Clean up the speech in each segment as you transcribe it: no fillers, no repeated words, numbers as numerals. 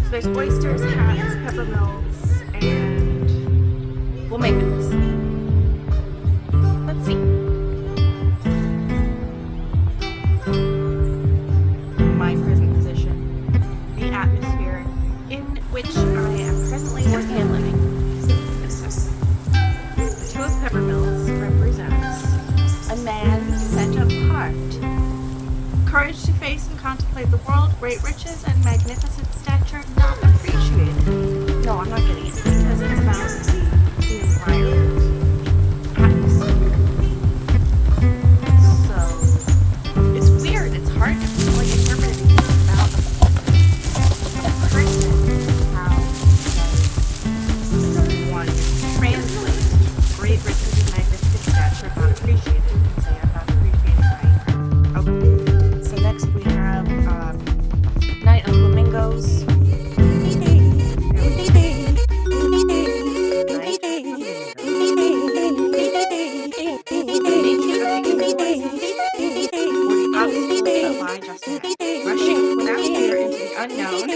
So there's oysters, hats, peppermills, and flamingos. Let's see. My present position, the atmosphere in which I am presently working and living. The two of peppermills represents a man set apart. Courage to face and contemplate the world, great riches and magnificent stature not appreciated. No, I'm not getting it because it's about the environment, atmosphere. So it's weird. It's hard to like interpret anything about a person. How one translates great riches and magnificent stature not appreciated. And say I'm not appreciating my environment. Okay. So next we have Night of Flamingos. Rushing without fear into the unknown.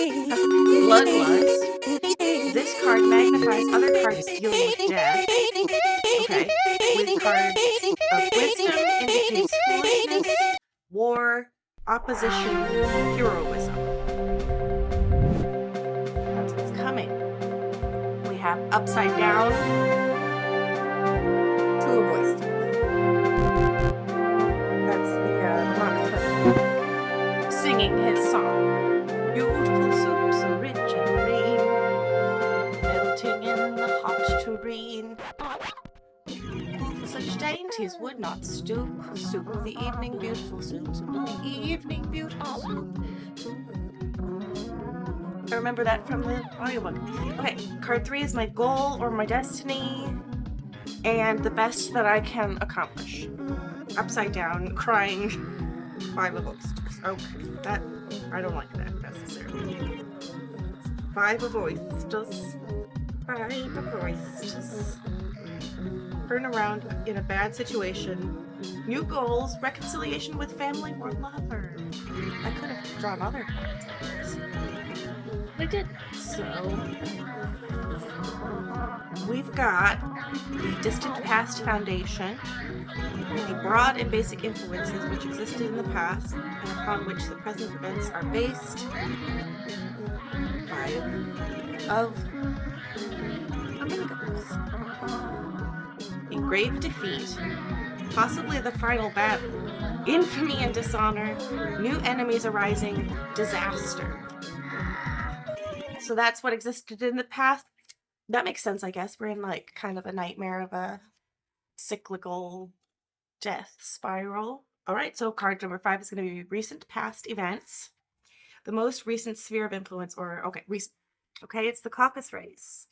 Bloodlust. This card magnifies other cards dealing with death. Okay. With cards of wisdom indicates foolishness, war, opposition, heroism. That's what's coming. We have upside down, two of oysters. That's the monitor singing his song. Beautiful soup, so rich and green, melting in the hot tureen. For such dainties would not stoop. Soup of the evening, beautiful soup. Soup of the evening, beautiful soup. I remember that from the audiobook. Okay, card 3 is my goal or my destiny, and the best that I can accomplish. Upside down, crying, 5 of oysters. Okay, that I don't like that necessarily. 5 of oysters. 5 of oysters. Turn around in a bad situation. New goals, reconciliation with family or lover. I could have drawn other cards. I didn't. So we've got the distant past foundation, the broad and basic influences which existed in the past and upon which the present events are based. 5 of flamingos. A grave defeat, possibly the final battle, infamy and dishonor, new enemies arising, disaster. So that's what existed in the past. That makes sense, I guess. We're in like kind of a nightmare of a cyclical death spiral. All right, so card number 5 is going to be recent past events. The most recent sphere of influence, or recent. Okay, it's the caucus race.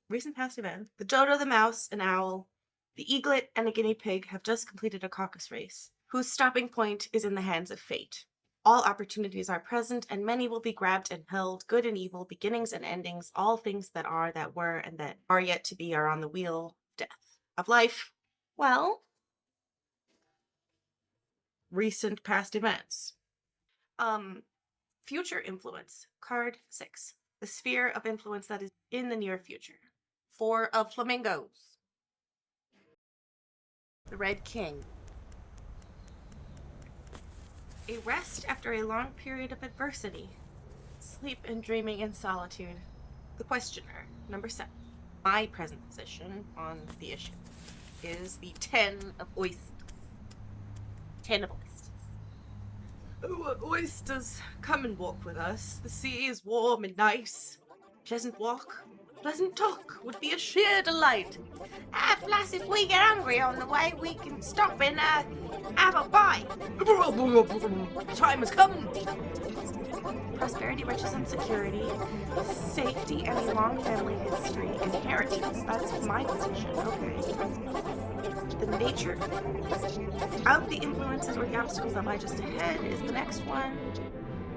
Recent past events. The dodo, the mouse, an owl, the eaglet, and a guinea pig have just completed a caucus race, whose stopping point is in the hands of fate. All opportunities are present, and many will be grabbed and held. Good and evil, beginnings and endings, all things that are, that were, and that are yet to be are on the wheel of death. Of life. Well, recent past events. Future influence. Card 6. The sphere of influence that is in the near future. 4 of flamingos. The Red King. A rest after a long period of adversity. Sleep and dreaming in solitude. The questioner, number 7. My present position on the issue is the 10 of oysters. 10 of oysters. Oh, oysters, come and walk with us. The sea is warm and nice. Pleasant walk, pleasant talk would be a sheer delight. Plus, if we get hungry on the way, we can stop and have a bite. Time has come. Prosperity, riches, and security, safety, and a long family history, inheritance. That's my position. Okay. The nature of the influences or the obstacles that lie just ahead is the next one.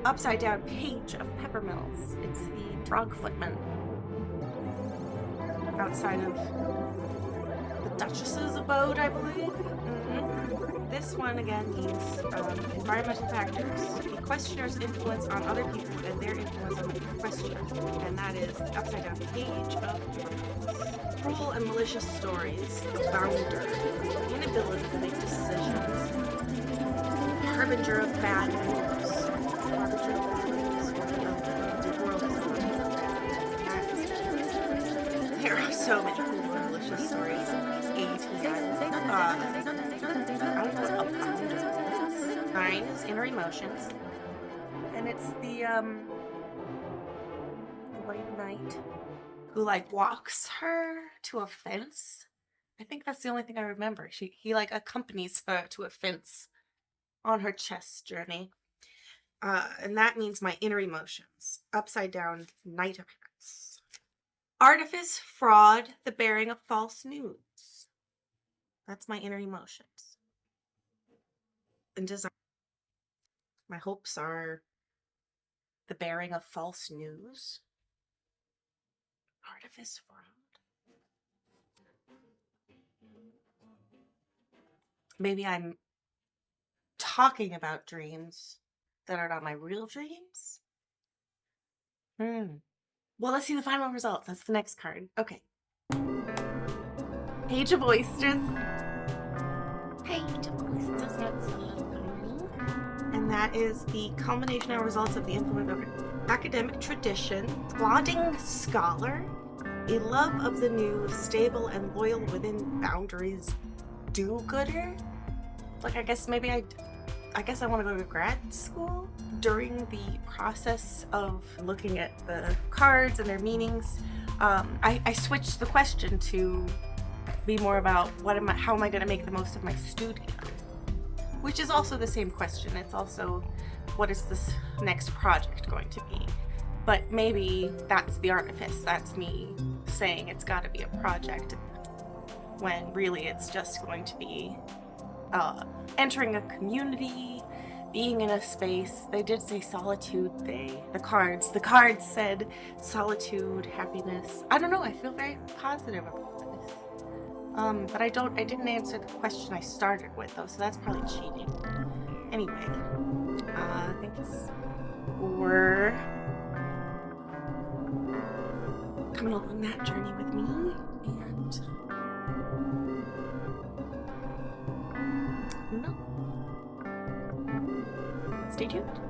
Upside down page of peppermills. It's the frog footman. Outside of the Duchess's abode, I believe. This one again means environmental factors, the questioner's influence on other people and their influence on the questioner, and that is the upside down page of PRONOUNS. Cruel and malicious stories, the bounder, inability to make decisions, harbinger of bad news, harbinger of bad news, the world is over. There are so many cruel and malicious stories. I don't know what a bounder is. 9 is inner emotions. And it's the white knight who like walks her to a fence. I think that's the only thing I remember. He like accompanies her to a fence on her chess journey. And that means my inner emotions. Upside down, Knight of Hearts. Artifice, fraud, the bearing of false news. That's my inner emotions. And desire. My hopes are the bearing of false news. Artifice, fraud. Maybe I'm talking about dreams that are not my real dreams. Well, let's see the final results. That's the next card. Okay. Page of Oysters. Page of Oysters. And that is the culmination of results of the influence of academic tradition, plodding scholar, a love of the new, stable and loyal within boundaries, do-gooder. Like, I guess maybe I want to go to grad school. During the process of looking at the cards and their meanings, I switched the question to be more about how am I going to make the most of my studio, which is also the same question. It's also, what is this next project going to be? But maybe that's the artifice. That's me saying it's got to be a project, when really it's just going to be entering a community, being in a space. They did say solitude. The cards said solitude, happiness. I don't know. I feel very positive about this. But I didn't answer the question I started with though, so that's probably cheating. Anyway, thanks for coming along that journey with me, and stay tuned.